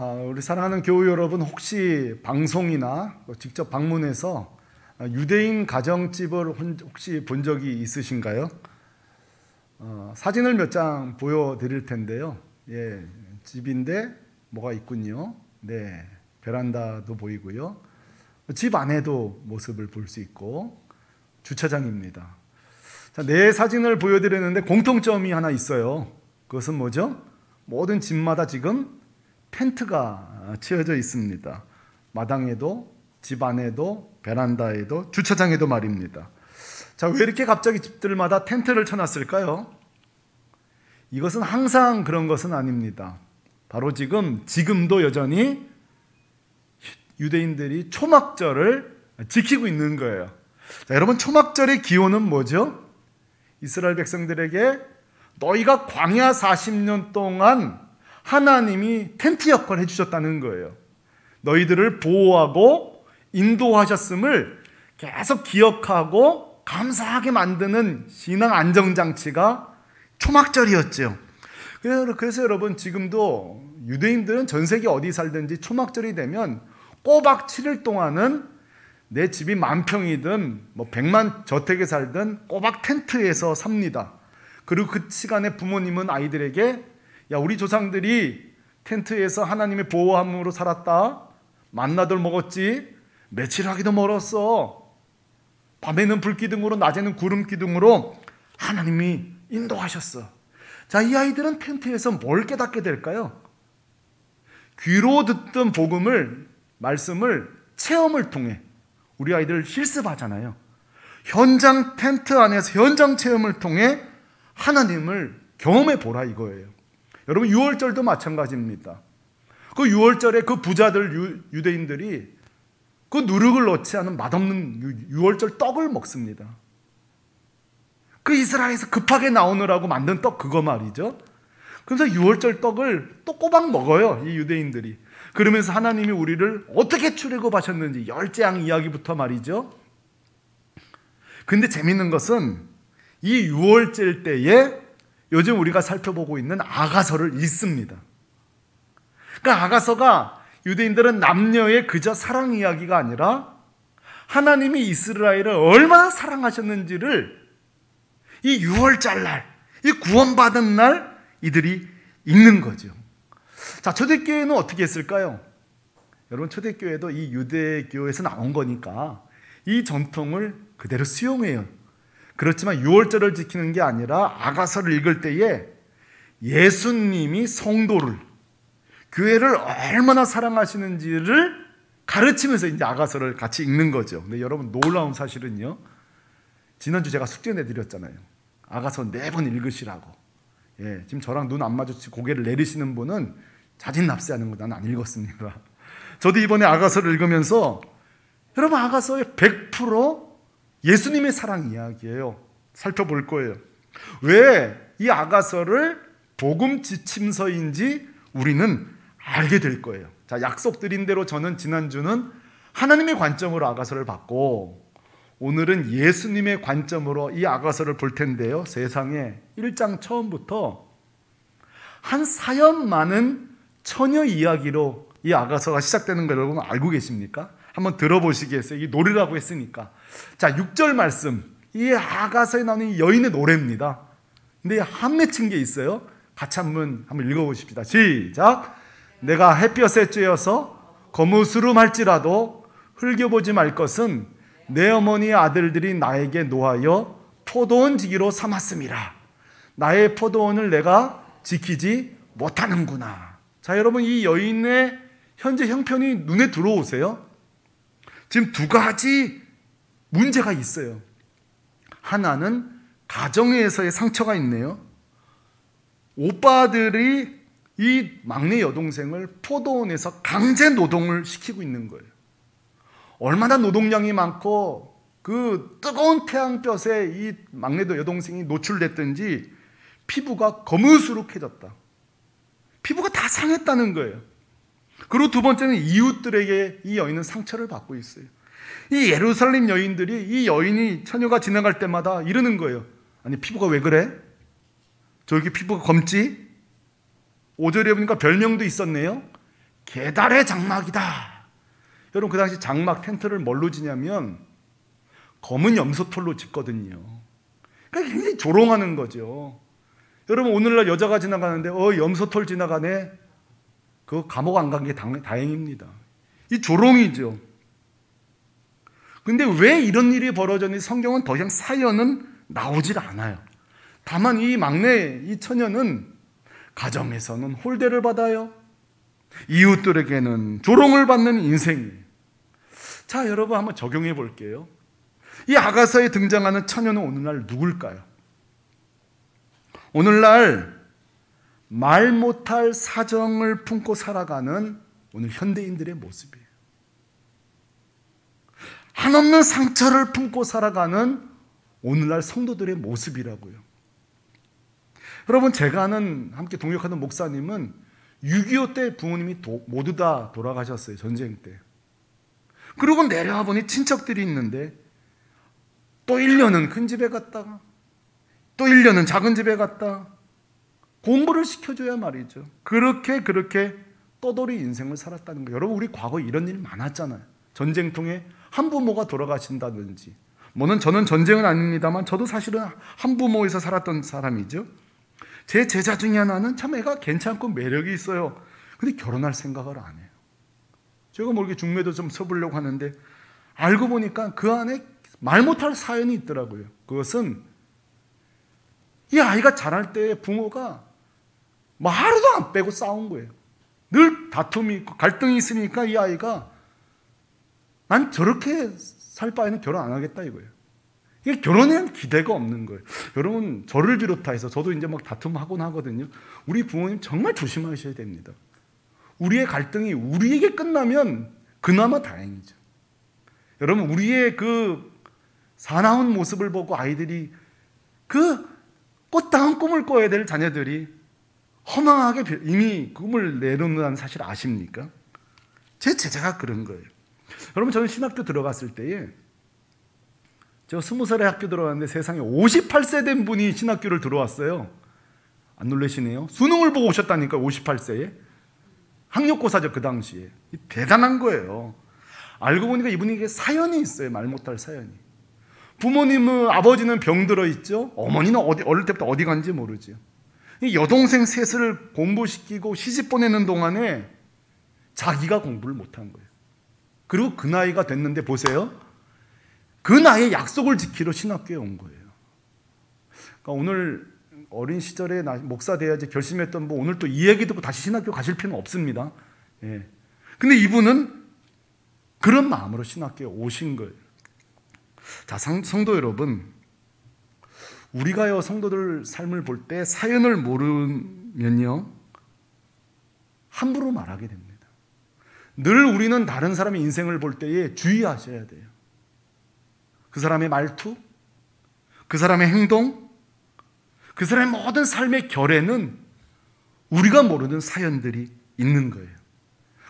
우리 사랑하는 교우 여러분, 혹시 방송이나 직접 방문해서 유대인 가정집을 혹시 본 적이 있으신가요? 사진을 몇 장 보여드릴 텐데요. 예, 집인데 뭐가 있군요. 네, 베란다도 보이고요. 집 안에도 모습을 볼 수 있고 주차장입니다. 자, 네 사진을 보여드렸는데 공통점이 하나 있어요. 그것은 뭐죠? 모든 집마다 지금 텐트가 치어져 있습니다. 마당에도, 집 안에도, 베란다에도, 주차장에도 말입니다. 자, 왜 이렇게 갑자기 집들마다 텐트를 쳐놨을까요? 이것은 항상 그런 것은 아닙니다. 바로 지금도 여전히 유대인들이 초막절을 지키고 있는 거예요. 자, 여러분, 초막절의 기원은 뭐죠? 이스라엘 백성들에게 너희가 광야 40년 동안 하나님이 텐트 역할을 해주셨다는 거예요. 너희들을 보호하고 인도하셨음을 계속 기억하고 감사하게 만드는 신앙 안정장치가 초막절이었죠. 그래서 여러분, 지금도 유대인들은 전 세계 어디 살든지 초막절이 되면 꼬박 7일 동안은 내 집이 만평이든 100만 저택에 살든 꼬박 텐트에서 삽니다. 그리고 그 시간에 부모님은 아이들에게 야, 우리 조상들이 텐트에서 하나님의 보호함으로 살았다. 만나돌 먹었지. 며칠 하기도 멀었어. 밤에는 불기둥으로, 낮에는 구름기둥으로 하나님이 인도하셨어. 자, 이 아이들은 텐트에서 뭘 깨닫게 될까요? 귀로 듣던 말씀을 체험을 통해 우리 아이들 실습하잖아요. 현장 텐트 안에서 현장 체험을 통해 하나님을 경험해 보라 이거예요. 여러분, 유월절도 마찬가지입니다. 그 유월절에 그 부자들 유대인들이 그 누룩을 넣지 않은 맛없는 유월절 떡을 먹습니다. 그 이스라엘에서 급하게 나오느라고 만든 떡 그거 말이죠. 그래서 유월절 떡을 또 꼬박 먹어요, 이 유대인들이. 그러면서 하나님이 우리를 어떻게 출애굽하셨는지 열재앙 이야기부터 말이죠. 근데 재밌는 것은 이 유월절 때에 요즘 우리가 살펴보고 있는 아가서를 읽습니다. 그러니까 아가서가 유대인들은 남녀의 그저 사랑 이야기가 아니라 하나님이 이스라엘을 얼마나 사랑하셨는지를 이 유월절 날, 이 구원받은 날 이들이 읽는 거죠. 자, 초대교회는 어떻게 했을까요? 여러분, 초대교회도 이 유대교에서 나온 거니까 이 전통을 그대로 수용해요. 그렇지만 유월절을 지키는 게 아니라 아가서를 읽을 때에 예수님이 성도를, 교회를 얼마나 사랑하시는지를 가르치면서 이제 아가서를 같이 읽는 거죠. 근데 여러분, 놀라운 사실은요, 지난주 제가 숙제 내드렸잖아요. 아가서 4번 읽으시라고. 예, 지금 저랑 눈 안 마주치고 고개를 내리시는 분은 자진납세하는 거 나는 안 읽었습니다. 저도 이번에 아가서를 읽으면서 여러분, 아가서의 100% 예수님의 사랑 이야기예요. 살펴볼 거예요. 왜 이 아가서를 복음 지침서인지 우리는 알게 될 거예요. 자, 약속드린 대로 저는 지난주는 하나님의 관점으로 아가서를 봤고 오늘은 예수님의 관점으로 이 아가서를 볼 텐데요. 세상에 1장 처음부터 한 사연 많은 처녀 이야기로 이 아가서가 시작되는 걸 여러분 알고 계십니까? 한번 들어보시겠어요? 이 노래라고 했으니까. 자, 6절 말씀. 이 아가서에 나오는 이 여인의 노래입니다. 근데 한 맺힌 게 있어요. 같이 한번 읽어보십시다. 시작. 내가 햇볕에 쬐어서 거무스름할지라도 흘겨보지 말 것은 내 어머니의 아들들이 나에게 노하여 포도원 지기로 삼았음이라. 나의 포도원을 내가 지키지 못하는구나. 자, 여러분, 이 여인의 현재 형편이 눈에 들어오세요? 지금 두 가지 문제가 있어요. 하나는 가정에서의 상처가 있네요. 오빠들이 이 막내 여동생을 포도원에서 강제 노동을 시키고 있는 거예요. 얼마나 노동량이 많고 그 뜨거운 태양볕에 이 막내 여동생이 노출됐든지 피부가 거무스룩해졌다. 피부가 다 상했다는 거예요. 그리고 두 번째는 이웃들에게 이 여인은 상처를 받고 있어요. 이 예루살렘 여인들이 이 여인이 처녀가 지나갈 때마다 이러는 거예요. 아니, 피부가 왜 그래? 저렇게 피부가 검지? 5절에 보니까 별명도 있었네요. 계달의 장막이다. 여러분 그 당시 장막 텐트를 뭘로 지냐면 검은 염소털로 짓거든요. 그러니까 굉장히 조롱하는 거죠. 여러분 오늘날 여자가 지나가는데 염소털 지나가네. 그거 감옥 안 간 게 다행입니다. 이 조롱이죠. 근데 왜 이런 일이 벌어졌는지 성경은 더 이상 사연은 나오질 않아요. 다만 이 막내, 이 처녀는 가정에서는 홀대를 받아요. 이웃들에게는 조롱을 받는 인생이에요. 자, 여러분 한번 적용해 볼게요. 이 아가서에 등장하는 처녀는 오늘날 누굴까요? 오늘날 말 못할 사정을 품고 살아가는 오늘 현대인들의 모습이에요. 한없는 상처를 품고 살아가는 오늘날 성도들의 모습이라고요. 여러분 제가 아는 함께 동역하는 목사님은 6.25 때 부모님이 모두 다 돌아가셨어요. 전쟁 때. 그리고 내려와 보니 친척들이 있는데 또 1년은 큰 집에 갔다가 또 1년은 작은 집에 갔다 공부를 시켜줘야 말이죠. 그렇게 떠돌이 인생을 살았다는 거예요. 여러분 우리 과거에 이런 일이 많았잖아요. 전쟁통에 한부모가 돌아가신다든지 저는 전쟁은 아닙니다만 저도 사실은 한부모에서 살았던 사람이죠. 제 제자 중에 하나는 참 애가 괜찮고 매력이 있어요. 근데 결혼할 생각을 안 해요. 제가 모르게 중매도 좀 써보려고 하는데 알고 보니까 그 안에 말 못할 사연이 있더라고요. 그것은 이 아이가 자랄 때 부모가 하루도 안 빼고 싸운 거예요. 늘 다툼이 있고 갈등이 있으니까 이 아이가 난 저렇게 살 바에는 결혼 안 하겠다 이거예요. 이게 결혼에 대한 기대가 없는 거예요. 여러분 저를 비롯해서 저도 이제 막 다툼하곤 하거든요. 우리 부모님 정말 조심하셔야 됩니다. 우리의 갈등이 우리에게 끝나면 그나마 다행이죠. 여러분 우리의 그 사나운 모습을 보고 아이들이 그 꽃다운 꿈을 꿔야 될 자녀들이 허망하게 이미 꿈을 내놓는다는 사실 아십니까? 제 제자가 그런 거예요. 여러분 저는 신학교 들어갔을 때에 제가 20살에 학교 들어갔는데 세상에 58세 된 분이 신학교를 들어왔어요. 안 놀라시네요? 수능을 보고 오셨다니까 58세에. 학력고사죠 그 당시에. 대단한 거예요. 알고 보니까 이분에게 사연이 있어요. 말 못할 사연이. 부모님은 아버지는 병들어 있죠. 어머니는 어릴 때부터 어디 간지 모르죠. 여동생 셋을 공부시키고 시집 보내는 동안에 자기가 공부를 못한 거예요. 그리고 그 나이가 됐는데 보세요. 그 나이에 약속을 지키러 신학교에 온 거예요. 그러니까 오늘 어린 시절에 목사 돼야지 결심했던 오늘 또 이 얘기 듣고 다시 신학교 가실 필요는 없습니다. 예. 근데 이분은 그런 마음으로 신학교에 오신 거예요. 자, 성도 여러분, 우리가요 성도들 삶을 볼 때 사연을 모르면요 함부로 말하게 됩니다. 늘 우리는 다른 사람의 인생을 볼 때에 주의하셔야 돼요. 그 사람의 말투, 그 사람의 행동, 그 사람의 모든 삶의 결에는 우리가 모르는 사연들이 있는 거예요.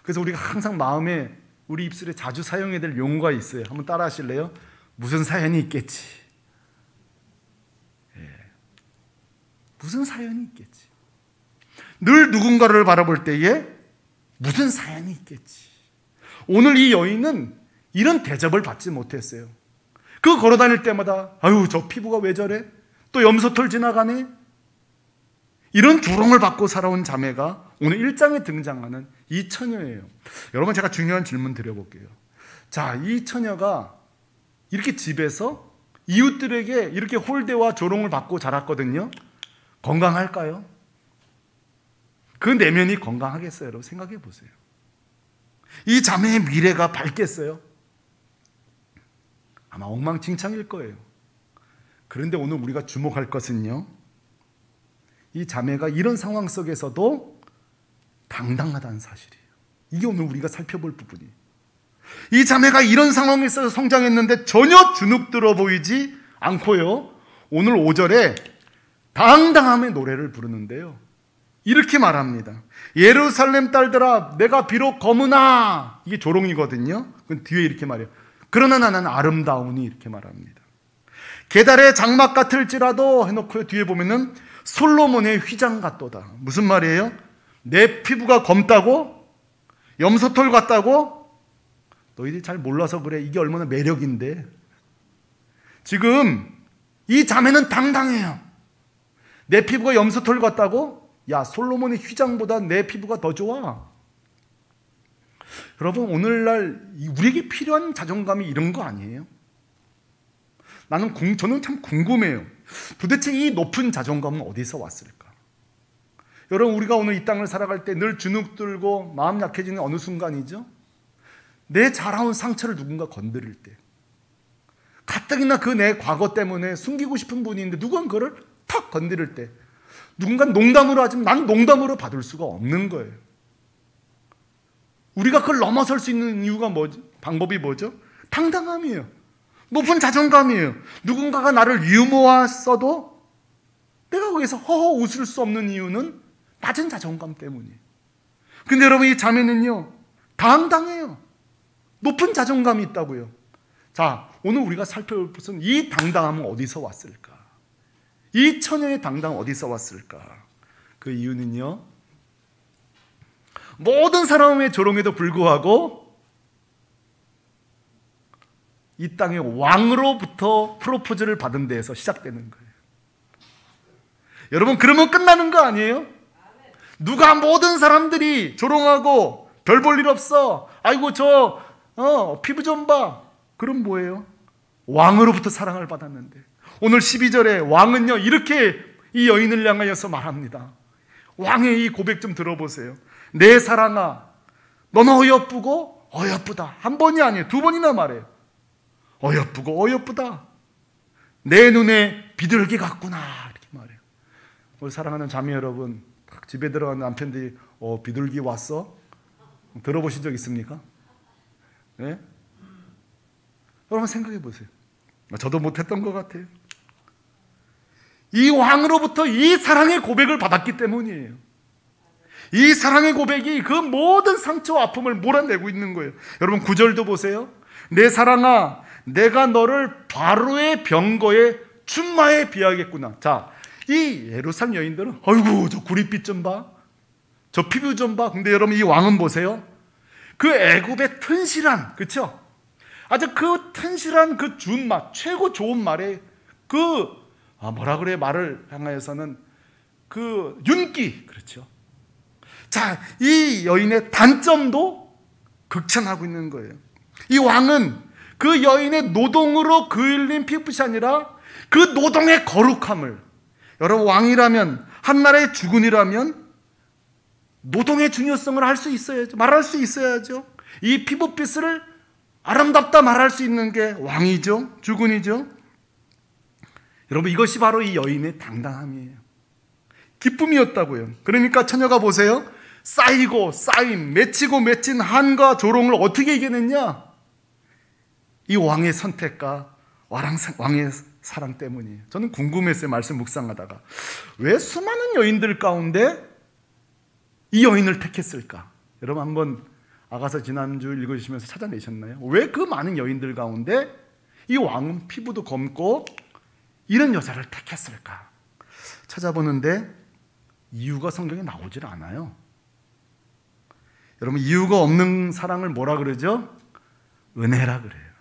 그래서 우리가 항상 마음에 우리 입술에 자주 사용해야 될 용어가 있어요. 한번 따라 하실래요? 무슨 사연이 있겠지. 예. 무슨 사연이 있겠지. 늘 누군가를 바라볼 때에 무슨 사연이 있겠지. 오늘 이 여인은 이런 대접을 받지 못했어요. 그 걸어 다닐 때마다 아유 저 피부가 왜 저래? 또 염소털 지나가네? 이런 조롱을 받고 살아온 자매가 오늘 1장에 등장하는 이 처녀예요. 여러분 제가 중요한 질문 드려볼게요. 자, 이 처녀가 이렇게 집에서 이웃들에게 이렇게 홀대와 조롱을 받고 자랐거든요. 건강할까요? 그 내면이 건강하겠어요? 여러분 생각해 보세요. 이 자매의 미래가 밝겠어요? 아마 엉망진창일 거예요. 그런데 오늘 우리가 주목할 것은요, 이 자매가 이런 상황 속에서도 당당하다는 사실이에요. 이게 오늘 우리가 살펴볼 부분이에요. 이 자매가 이런 상황에서 성장했는데 전혀 주눅들어 보이지 않고요, 오늘 5절에 당당함의 노래를 부르는데요, 이렇게 말합니다. 예루살렘 딸들아, 내가 비록 검으나, 이게 조롱이거든요. 그 뒤에 이렇게 말해요. 그러나 나는 아름다우니, 이렇게 말합니다. 게달의 장막 같을지라도 해놓고 뒤에 보면은 솔로몬의 휘장 같도다. 무슨 말이에요? 내 피부가 검다고 염소털 같다고? 너희들이 잘 몰라서 그래. 이게 얼마나 매력인데. 지금 이 자매는 당당해요. 내 피부가 염소털 같다고? 야, 솔로몬의 휘장보다 내 피부가 더 좋아. 여러분, 오늘날 우리에게 필요한 자존감이 이런 거 아니에요? 저는 참 궁금해요. 도대체 이 높은 자존감은 어디서 왔을까? 여러분, 우리가 오늘 이 땅을 살아갈 때 늘 주눅 들고 마음 약해지는 어느 순간이죠? 내 자라온 상처를 누군가 건드릴 때, 가뜩이나 그 내 과거 때문에 숨기고 싶은 분이 있는데 누군가 그걸 탁 건드릴 때, 누군가 농담으로 하지만 난 농담으로 받을 수가 없는 거예요. 우리가 그걸 넘어설 수 있는 이유가 뭐죠? 방법이 뭐죠? 당당함이에요. 높은 자존감이에요. 누군가가 나를 유머했어도 내가 거기서 허허 웃을 수 없는 이유는 낮은 자존감 때문이에요. 근데 여러분, 이 자매는요, 당당해요. 높은 자존감이 있다고요. 자, 오늘 우리가 살펴볼 것은 이 당당함은 어디서 왔을까? 이 처녀의 당당은 어디서 왔을까? 그 이유는요, 모든 사람의 조롱에도 불구하고 이 땅의 왕으로부터 프로포즈를 받은 데에서 시작되는 거예요. 여러분, 그러면 끝나는 거 아니에요? 누가 모든 사람들이 조롱하고 별 볼 일 없어, 아이고 저 피부 좀 봐, 그럼 뭐예요? 왕으로부터 사랑을 받았는데, 오늘 12절에 왕은요 이렇게 이 여인을 향하여서 말합니다. 왕의 이 고백 좀 들어보세요. 내 사랑아, 너는 어여쁘고 어여쁘다. 한 번이 아니에요, 두 번이나 말해요. 어여쁘고 어여쁘다. 내 눈에 비둘기 같구나, 이렇게 말해요. 우리 사랑하는 자매 여러분, 집에 들어가는 남편들이 비둘기 왔어? 들어보신 적 있습니까? 네? 여러분 생각해 보세요. 저도 못했던 것 같아요. 이 왕으로부터 이 사랑의 고백을 받았기 때문이에요. 이 사랑의 고백이 그 모든 상처와 아픔을 몰아내고 있는 거예요. 여러분 9절도 보세요. 내 사랑아, 내가 너를 바로의 병거에 춘마에 비하겠구나. 자, 이 예루살렘 여인들은 아이고 저 구릿빛 좀 봐, 저 피부 좀 봐. 근데 여러분, 이 왕은 보세요. 그 애굽의 튼실한, 그렇죠? 아주 그 튼실한 그 준맛, 최고 좋은 말에 뭐라 그래, 말을 향하여서는 그 윤기, 그렇죠? 자, 이 여인의 단점도 극찬하고 있는 거예요. 이 왕은 그 여인의 노동으로 그을린 피부빛이 아니라 그 노동의 거룩함을, 여러분 왕이라면, 한나라의 주군이라면 노동의 중요성을 알 수 있어야죠. 말할 수 있어야죠. 이 피부빛을 아름답다 말할 수 있는 게 왕이죠, 주군이죠. 여러분, 이것이 바로 이 여인의 당당함이에요. 기쁨이었다고요. 그러니까 처녀가 보세요. 쌓이고 쌓인, 맺히고 맺힌 한과 조롱을 어떻게 이겨냈냐? 이 왕의 선택과 왕의 사랑 때문이에요. 저는 궁금했어요, 말씀 묵상하다가. 왜 수많은 여인들 가운데 이 여인을 택했을까? 여러분 한번 아가서 지난주 읽으시면서 찾아내셨나요? 왜 그 많은 여인들 가운데 이 왕은 피부도 검고 이런 여자를 택했을까? 찾아보는데 이유가 성경에 나오질 않아요. 여러분, 이유가 없는 사랑을 뭐라 그러죠? 은혜라 그래요.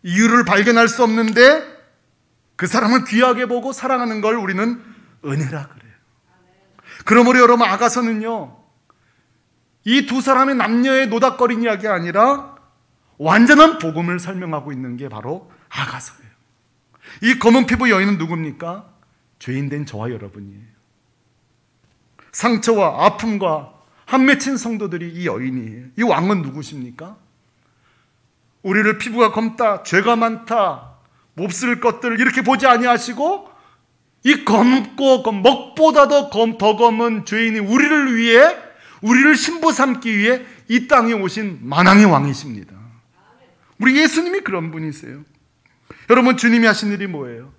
이유를 발견할 수 없는데 그 사람을 귀하게 보고 사랑하는 걸 우리는 은혜라 그래요. 그러므로 여러분, 아가서는요, 이 두 사람의 남녀의 노닥거린 이야기가 아니라 완전한 복음을 설명하고 있는 게 바로 아가서예요. 이 검은 피부 여인은 누굽니까? 죄인된 저와 여러분이에요. 상처와 아픔과 한 맺힌 성도들이 이 여인이에요. 이 왕은 누구십니까? 우리를 피부가 검다, 죄가 많다, 몹쓸 것들 이렇게 보지 아니하시고 이 검고 먹보다도 더 검은 죄인이 우리를 위해, 우리를 신부 삼기 위해 이 땅에 오신 만왕의 왕이십니다. 우리 예수님이 그런 분이세요. 여러분, 주님이 하신 일이 뭐예요?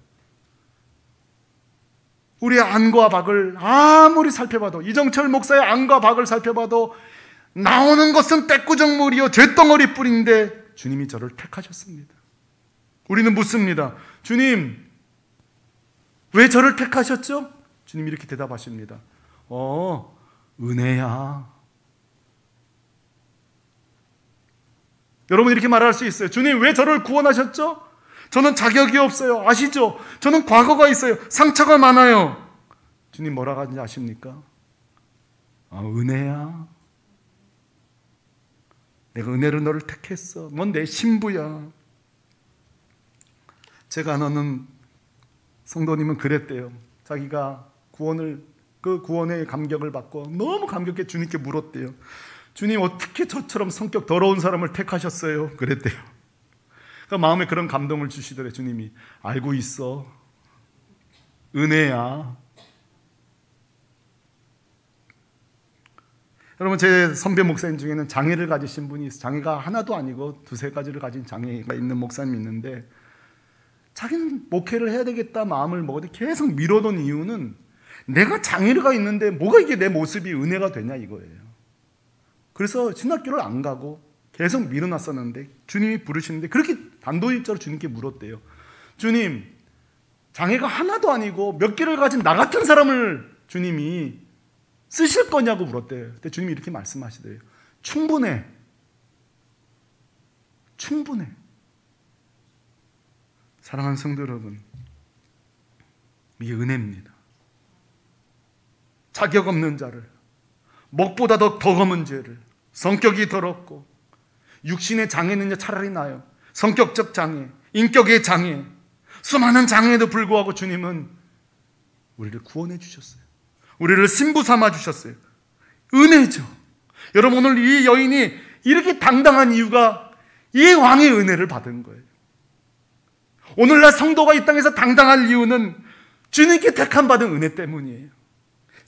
우리의 안과 박을 아무리 살펴봐도, 이정철 목사의 안과 박을 살펴봐도 나오는 것은 떼꾸정물이요 죄덩어리 뿐인데 주님이 저를 택하셨습니다. 우리는 묻습니다. 주님, 왜 저를 택하셨죠? 주님이 이렇게 대답하십니다. 은혜야. 여러분 이렇게 말할 수 있어요. 주님 왜 저를 구원하셨죠? 저는 자격이 없어요. 아시죠? 저는 과거가 있어요. 상처가 많아요. 주님 뭐라고 하는지 아십니까? 은혜야. 내가 은혜로 너를 택했어. 넌 내 신부야. 제가 아는 성도님은 그랬대요. 자기가 그 구원의 감격을 받고 너무 감격해 주님께 물었대요. 주님 어떻게 저처럼 성격 더러운 사람을 택하셨어요? 그랬대요. 그러니까 마음에 그런 감동을 주시더래. 주님이 알고 있어. 은혜야. 여러분 제 선배 목사님 중에는 장애를 가지신 분이 있어요. 장애가 하나도 아니고 두세 가지를 가진 장애가 있는 목사님이 있는데 자기는 목회를 해야 되겠다 마음을 먹었는데 계속 미뤄둔 이유는 내가 장애가 있는데 뭐가 이게 내 모습이 은혜가 되냐 이거예요. 그래서 신학교를 안 가고 계속 미뤄놨었는데 주님이 부르시는데 그렇게 단도직입적으로 주님께 물었대요. 주님, 장애가 하나도 아니고 몇 개를 가진 나 같은 사람을 주님이 쓰실 거냐고 물었대요. 그때 주님이 이렇게 말씀하시대요. 충분해. 충분해. 사랑하는 성도 여러분, 이게 은혜입니다. 자격 없는 자를, 먹보다 더 검은 죄를, 성격이 더럽고 육신의 장애는요 차라리 나요. 성격적 장애, 인격의 장애, 수많은 장애에도 불구하고 주님은 우리를 구원해 주셨어요. 우리를 신부 삼아 주셨어요. 은혜죠. 여러분 오늘 이 여인이 이렇게 당당한 이유가 이 왕의 은혜를 받은 거예요. 오늘날 성도가 이 땅에서 당당할 이유는 주님께 택함받은 은혜 때문이에요.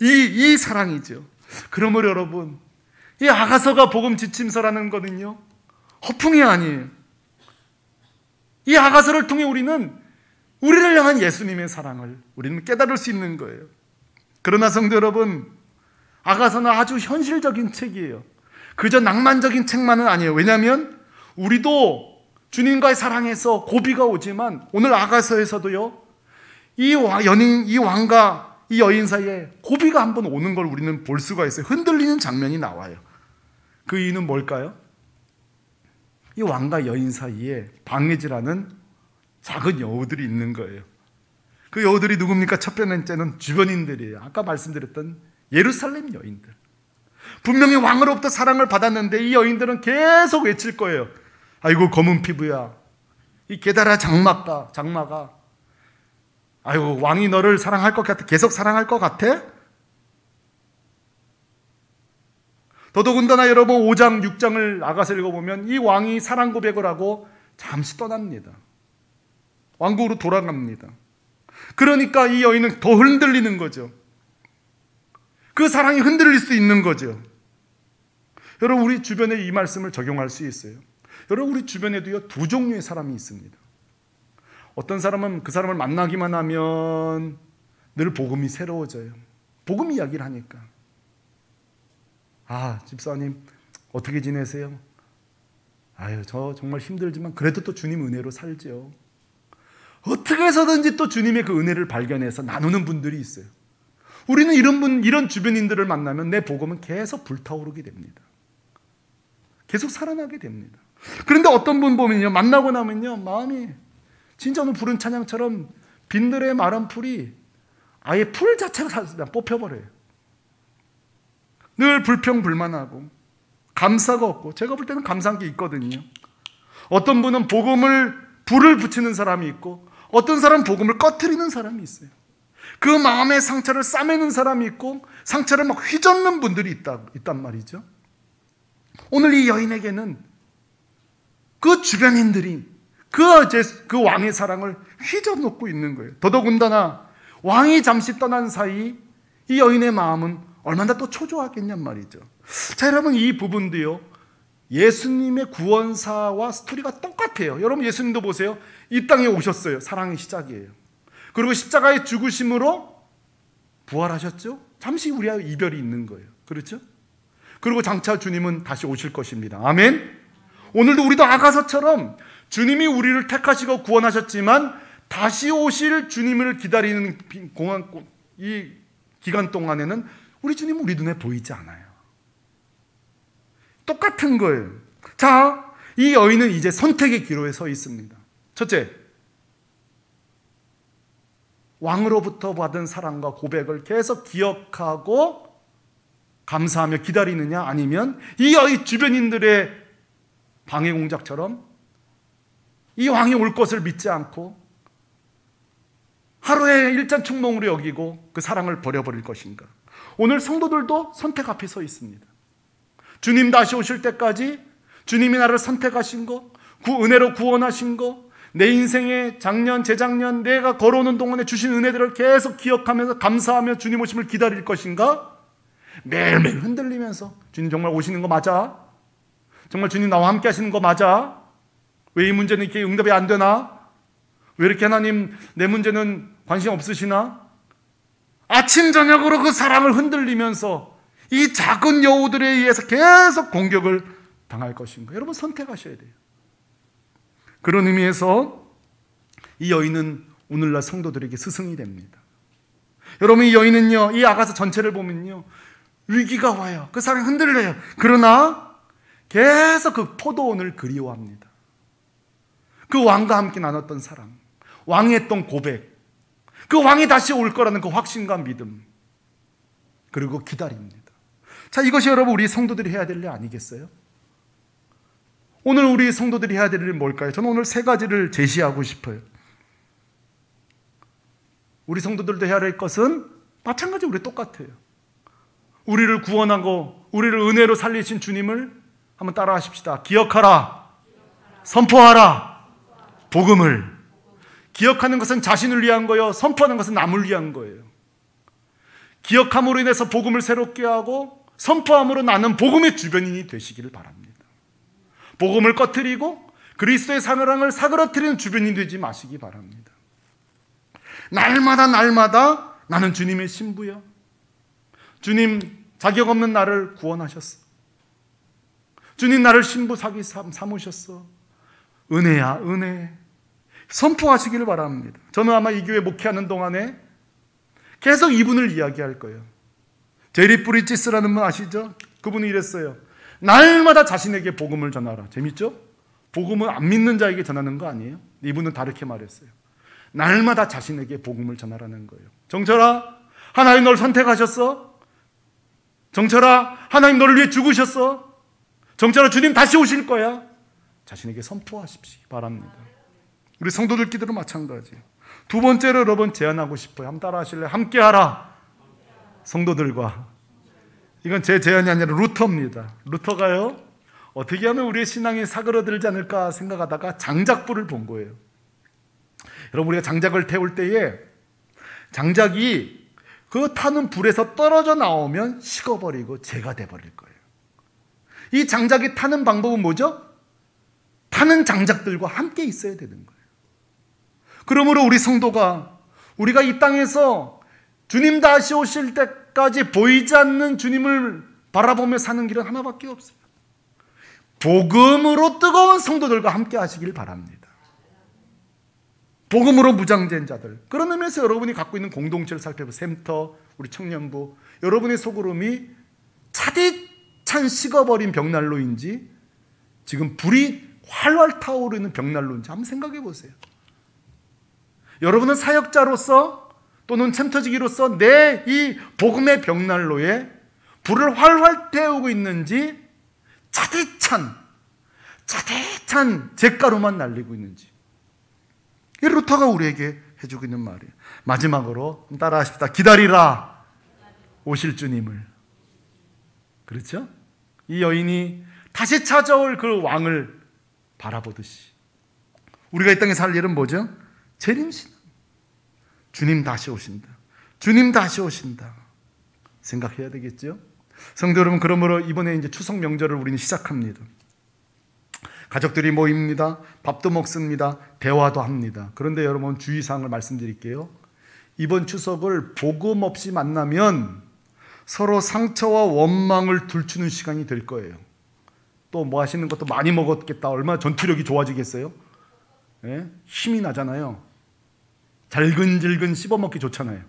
이 사랑이죠. 그러므로 여러분 이 아가서가 복음 지침서라는 거는요 허풍이 아니에요. 이 아가서를 통해 우리는 우리를 향한 예수님의 사랑을 우리는 깨달을 수 있는 거예요. 그러나 성도 여러분, 아가서는 아주 현실적인 책이에요. 그저 낭만적인 책만은 아니에요. 왜냐하면 우리도 주님과의 사랑에서 고비가 오지만 오늘 아가서에서도요 이 왕과 이 여인 사이에 고비가 한번 오는 걸 우리는 볼 수가 있어요. 흔들리는 장면이 나와요. 그 이유는 뭘까요? 이 왕과 여인 사이에 방해질하는 작은 여우들이 있는 거예요. 그 여우들이 누굽니까? 첫 번째는 주변인들이에요. 아까 말씀드렸던 예루살렘 여인들. 분명히 왕으로부터 사랑을 받았는데 이 여인들은 계속 외칠 거예요. 아이고 검은 피부야. 이 게다라 장마가 아이고 왕이 너를 사랑할 것 같아. 계속 사랑할 것 같아? 더더군다나 여러분 5장 6장을 아가서 읽어보면 이 왕이 사랑 고백을 하고 잠시 떠납니다. 왕국으로 돌아갑니다. 그러니까 이 여인은 더 흔들리는 거죠. 그 사랑이 흔들릴 수 있는 거죠. 여러분 우리 주변에 이 말씀을 적용할 수 있어요. 여러분 우리 주변에도요 두 종류의 사람이 있습니다. 어떤 사람은 그 사람을 만나기만 하면 늘 복음이 새로워져요. 복음 이야기를 하니까. 집사님 어떻게 지내세요? 저 정말 힘들지만 그래도 또 주님 은혜로 살죠. 어떻게 해서든지 또 주님의 그 은혜를 발견해서 나누는 분들이 있어요. 우리는 이런 주변인들을 만나면 내 복음은 계속 불타오르게 됩니다. 계속 살아나게 됩니다. 그런데 어떤 분 보면요 만나고 나면요 마음이 진짜 오늘 부른 찬양처럼 빈들의 마른 풀이 아예 풀 자체가 뽑혀버려요. 늘 불평불만하고 감사가 없고, 제가 볼 때는 감사한 게 있거든요. 어떤 분은 불을 붙이는 사람이 있고 어떤 사람은 복음을 꺼트리는 사람이 있어요. 그 마음의 상처를 싸매는 사람이 있고 상처를 막 휘젓는 분들이 있단 말이죠. 오늘 이 여인에게는 그 주변인들이 그 왕의 사랑을 휘저놓고 있는 거예요. 더더군다나 왕이 잠시 떠난 사이 이 여인의 마음은 얼마나 또 초조하겠냔 말이죠. 자, 여러분 이 부분도요 예수님의 구원사와 스토리가 똑같아요. 여러분 예수님도 보세요. 이 땅에 오셨어요. 사랑의 시작이에요. 그리고 십자가의 죽으심으로 부활하셨죠. 잠시 우리와 이별이 있는 거예요. 그렇죠? 그리고 장차 주님은 다시 오실 것입니다. 아멘. 오늘도 우리도 아가서처럼 주님이 우리를 택하시고 구원하셨지만 다시 오실 주님을 기다리는 이 기간 동안에는 우리 주님은 우리 눈에 보이지 않아요. 똑같은 거예요. 자, 이 여인은 이제 선택의 기로에 서 있습니다. 첫째, 왕으로부터 받은 사랑과 고백을 계속 기억하고 감사하며 기다리느냐, 아니면 이 여인 주변인들의 방해 공작처럼 이 왕이 올 것을 믿지 않고 하루에 일잔충몽으로 여기고 그 사랑을 버려버릴 것인가. 오늘 성도들도 선택 앞에 서 있습니다. 주님 다시 오실 때까지 주님이 나를 선택하신 거, 은혜로 구원하신 거, 내 인생의 작년, 재작년 내가 걸어오는 동안에 주신 은혜들을 계속 기억하면서 감사하며 주님 오심을 기다릴 것인가? 매일매일 흔들리면서 주님 정말 오시는 거 맞아? 정말 주님 나와 함께 하시는 거 맞아? 왜 이 문제는 이렇게 응답이 안 되나? 왜 이렇게 하나님 내 문제는 관심 없으시나? 아침 저녁으로 그 사랑을 흔들리면서 이 작은 여우들에 의해서 계속 공격을 당할 것인가? 여러분 선택하셔야 돼요. 그런 의미에서 이 여인은 오늘날 성도들에게 스승이 됩니다. 여러분 이 여인은요, 이 아가서 전체를 보면요, 위기가 와요. 그 사랑이 흔들려요. 그러나 계속 그 포도원을 그리워합니다. 그 왕과 함께 나눴던 사랑, 왕이 했던 고백, 그 왕이 다시 올 거라는 그 확신과 믿음, 그리고 기다립니다. 자, 이것이 여러분 우리 성도들이 해야 될 일 아니겠어요? 오늘 우리 성도들이 해야 될 일은 뭘까요? 저는 오늘 세 가지를 제시하고 싶어요. 우리 성도들도 해야 할 것은 마찬가지로 우리 똑같아요. 우리를 구원하고 우리를 은혜로 살리신 주님을 한번 따라 하십시다. 기억하라, 선포하라, 복음을. 기억하는 것은 자신을 위한 거요, 선포하는 것은 남을 위한 거예요. 기억함으로 인해서 복음을 새롭게 하고 선포함으로 나는 복음의 주변인이 되시기를 바랍니다. 복음을 꺼뜨리고 그리스도의 사랑을 사그러뜨리는 주변인이 되지 마시기 바랍니다. 날마다 나는 주님의 신부야. 주님 자격 없는 나를 구원하셨어. 주님 나를 신부 삼으셨어. 은혜야, 은혜. 선포하시기를 바랍니다. 저는 아마 이 교회 목회하는 동안에 계속 이분을 이야기할 거예요. 제리 브리지스라는 분 아시죠? 그분이 이랬어요. 날마다 자신에게 복음을 전하라. 재밌죠? 복음은 안 믿는 자에게 전하는 거 아니에요? 이분은 다르게 말했어요. 날마다 자신에게 복음을 전하라는 거예요. 정철아, 하나님 널 선택하셨어? 정철아, 하나님 너를 위해 죽으셨어? 정철아, 주님 다시 오실 거야. 자신에게 선포하십시오 바랍니다. 우리 성도들 기도도 마찬가지예요. 두 번째로 여러분 제안하고 싶어요. 한번 따라 하실래요? 함께하라. 성도들과. 이건 제 제안이 아니라 루터입니다. 루터가요, 어떻게 하면 우리의 신앙이 사그러들지 않을까 생각하다가 장작불을 본 거예요. 여러분 우리가 장작을 태울 때에 장작이 그 타는 불에서 떨어져 나오면 식어버리고 재가 돼버릴 거예요. 이 장작이 타는 방법은 뭐죠? 타는 장작들과 함께 있어야 되는 거예요. 그러므로 우리 성도가 우리가 이 땅에서 주님 다시 오실 때까지 보이지 않는 주님을 바라보며 사는 길은 하나밖에 없어요. 복음으로 뜨거운 성도들과 함께 하시길 바랍니다. 복음으로 무장된 자들. 그런 의미에서 여러분이 갖고 있는 공동체를 살펴보세요. 샘터, 우리 청년부, 여러분의 소그룹이 차디찬 식어버린 벽난로인지 지금 불이 활활 타오르는 벽난로인지 한번 생각해 보세요. 여러분은 사역자로서 또는 챔터지기로서 내 이 복음의 벽난로에 불을 활활 태우고 있는지 차디찬 잿가루만 날리고 있는지. 이 루터가 우리에게 해주고 있는 말이에요. 마지막으로 따라 하십시다. 기다리라, 오실 주님을. 그렇죠? 이 여인이 다시 찾아올 그 왕을 바라보듯이 우리가 이 땅에 살 일은 뭐죠? 재림신앙. 주님 다시 오신다. 주님 다시 오신다. 생각해야 되겠죠? 성도 여러분, 그러므로 이번에 이제 추석 명절을 우리는 시작합니다. 가족들이 모입니다. 밥도 먹습니다. 대화도 합니다. 그런데 여러분 주의사항을 말씀드릴게요. 이번 추석을 복음 없이 만나면 서로 상처와 원망을 들추는 시간이 될 거예요. 또 뭐 하시는 것도 많이 먹었겠다. 얼마나 전투력이 좋아지겠어요? 예? 힘이 나잖아요. 잘근질근 씹어먹기 좋잖아요.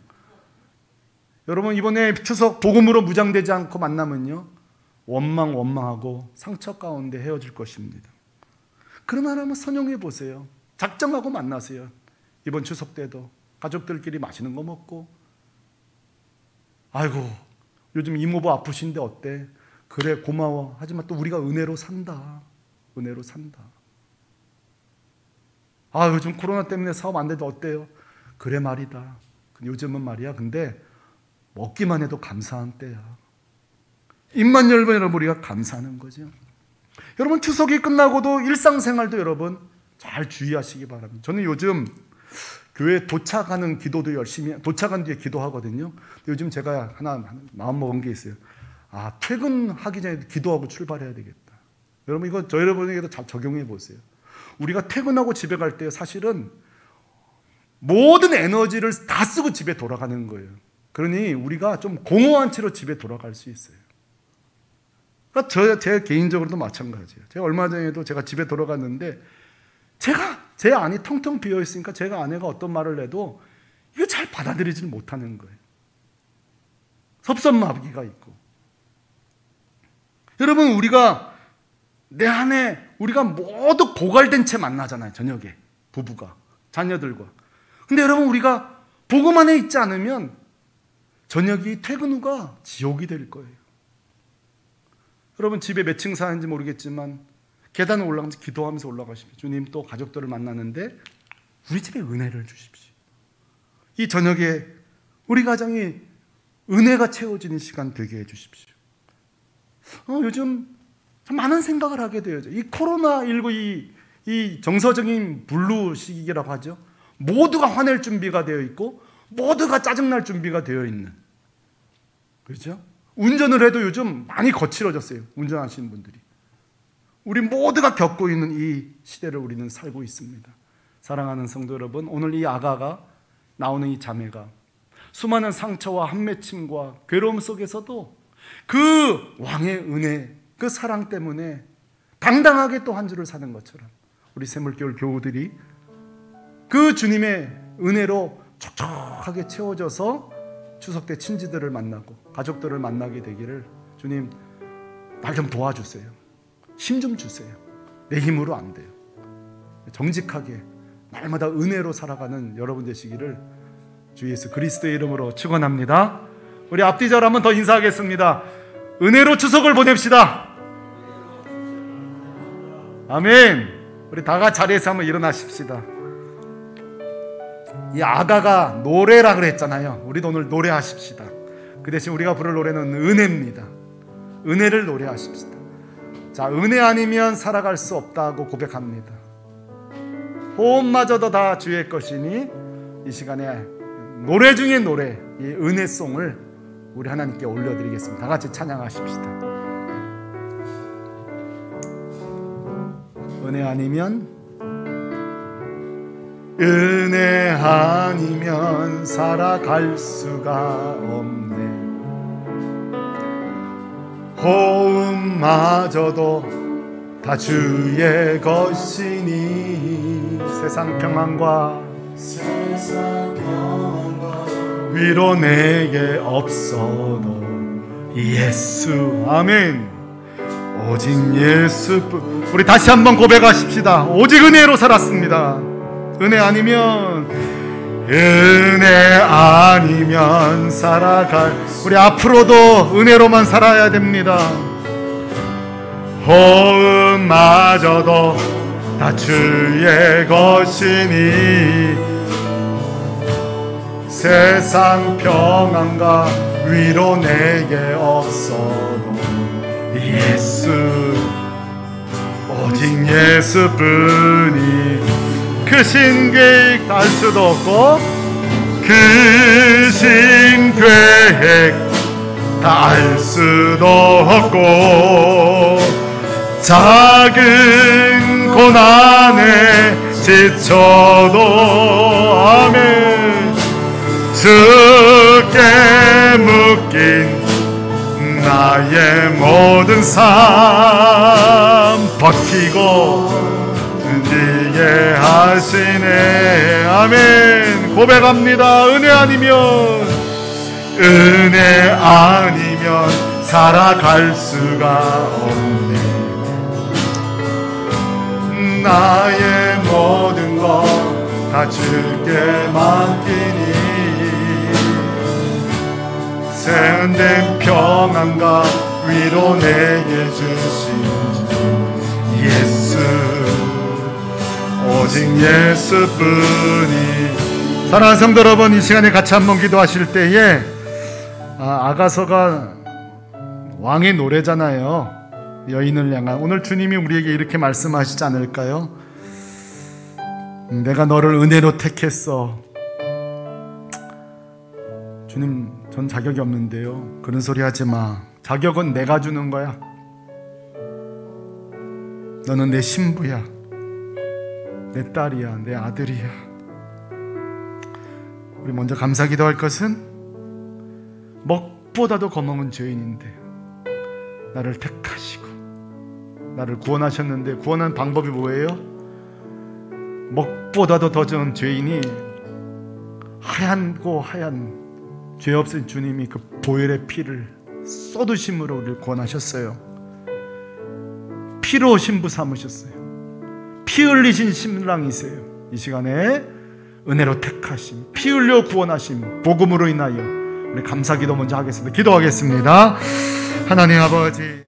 여러분 이번에 추석 복음으로 무장되지 않고 만나면요, 원망하고 상처 가운데 헤어질 것입니다. 그러면 한번 선용해 보세요. 작정하고 만나세요. 이번 추석 때도 가족들끼리 맛있는 거 먹고, 아이고 요즘 이모부 아프신데 어때? 그래 고마워. 하지만 또 우리가 은혜로 산다. 은혜로 산다. 아 요즘 코로나 때문에 사업 안 돼도 어때요? 그래 말이다. 요즘은 말이야 근데 먹기만 해도 감사한 때야. 입만 열면 우리가 감사하는 거죠. 여러분 추석이 끝나고도 일상생활도 여러분 잘 주의하시기 바랍니다. 저는 요즘 교회 도착하는 기도도 열심히, 도착한 뒤에 기도하거든요. 요즘 제가 하나 마음먹은 게 있어요. 아, 퇴근하기 전에 기도하고 출발해야 되겠다. 여러분 이거 저 여러분에게도 잘 적용해 보세요. 우리가 퇴근하고 집에 갈 때 사실은 모든 에너지를 다 쓰고 집에 돌아가는 거예요. 그러니 우리가 좀 공허한 채로 집에 돌아갈 수 있어요. 그러니까 제 개인적으로도 마찬가지예요. 제가 얼마 전에도 제가 집에 돌아갔는데 제 안이 텅텅 비어 있으니까 제가 아내가 어떤 말을 해도 이거 잘 받아들이지 못하는 거예요. 섭섭마비가 있고. 여러분 우리가 내 안에 우리가 모두 고갈된 채 만나잖아요. 저녁에 부부가 자녀들과. 근데 여러분 우리가 복음 안에 있지 않으면 저녁이 퇴근 후가 지옥이 될 거예요. 여러분 집에 몇 층 사는지 모르겠지만 계단을 올라가면서 기도하면서 올라가십시오. 주님 또 가족들을 만나는데 우리 집에 은혜를 주십시오. 이 저녁에 우리 가정이 은혜가 채워지는 시간 되게 해주십시오. 요즘 참 많은 생각을 하게 돼요. 이 코로나19 이 정서적인 분류 시기라고 하죠. 모두가 화낼 준비가 되어 있고 모두가 짜증날 준비가 되어 있는, 그렇죠? 운전을 해도 요즘 많이 거칠어졌어요. 운전하시는 분들이. 우리 모두가 겪고 있는 이 시대를 우리는 살고 있습니다. 사랑하는 성도 여러분, 오늘 이 아가가 나오는 이 자매가 수많은 상처와 한맺힘과 괴로움 속에서도 그 왕의 은혜, 그 사랑 때문에 당당하게 또 한 주를 사는 것처럼 우리 샘물교회 교우들이 그 주님의 은혜로 촉촉하게 채워져서 추석 때 친지들을 만나고 가족들을 만나게 되기를 주님 날 좀 도와주세요. 힘 좀 주세요. 내 힘으로 안 돼요. 정직하게 날마다 은혜로 살아가는 여러분 되시기를 주 예수 그리스도의 이름으로 축원합니다. 우리 앞뒤절 한번 더 인사하겠습니다. 은혜로 추석을 보냅시다. 아멘. 우리 다 같이 자리에서 한번 일어나십시다. 이 아가가 노래라 그랬잖아요. 우리도 오늘 노래하십시다. 그 대신 우리가 부를 노래는 은혜입니다. 은혜를 노래하십시다. 자, 은혜 아니면 살아갈 수 없다고 고백합니다. 호흡마저도 다 주의 것이니 이 시간에 노래 중에 노래, 이 은혜송을 우리 하나님께 올려드리겠습니다. 다 같이 찬양하십시다. 은혜 아니면 은혜 아니면 살아갈 수가 없네. 호흡마저도 다 주의 것이니 세상 평안과 위로 내게 없어도 예수. 아멘. 오직 예수뿐. 우리 다시 한번 고백하십시다. 오직 은혜로 살았습니다. 은혜 아니면 살아갈, 우리 앞으로도 은혜로만 살아야 됩니다. 호흡마저도 다 주의 것이니 세상 평안과 위로 내게 없어도 예수, 오직 예수뿐이. 그 신계획 알 수도 없고 그 신계획 다 알 수도 없고 작은 고난에 지쳐도 아멘 주께 묶인 나의 모든 삶 버티고 이게 하시네. 아멘. 고백합니다. 은혜 아니면 은혜 아니면 살아갈 수가 없네. 나의 모든 것 다 주께 맡기니 세운된 평안과 위로 내게 주신 예수, 오직 예수뿐이. 사랑하는 성도 여러분, 이 시간에 같이 한번 기도하실 때에 아가서가 왕의 노래잖아요. 여인을 향한. 오늘 주님이 우리에게 이렇게 말씀하시지 않을까요? 내가 너를 은혜로 택했어. 주님, 전 자격이 없는데요. 그런 소리 하지 마. 자격은 내가 주는 거야. 너는 내 신부야, 내 딸이야, 내 아들이야. 우리 먼저 감사 기도할 것은 먹보다도 거먹은 죄인인데 나를 택하시고 나를 구원하셨는데, 구원한 방법이 뭐예요? 먹보다도 더 좋은 죄인이 하얀고 하얀 죄 없은 주님이 그 보혈의 피를 쏟으심으로 우리를 구원하셨어요. 피로 신부 삼으셨어요. 피 흘리신 신랑이세요. 이 시간에 은혜로 택하심, 피 흘려 구원하심, 복음으로 인하여 우리 감사기도 먼저 하겠습니다. 기도하겠습니다. 하나님 아버지,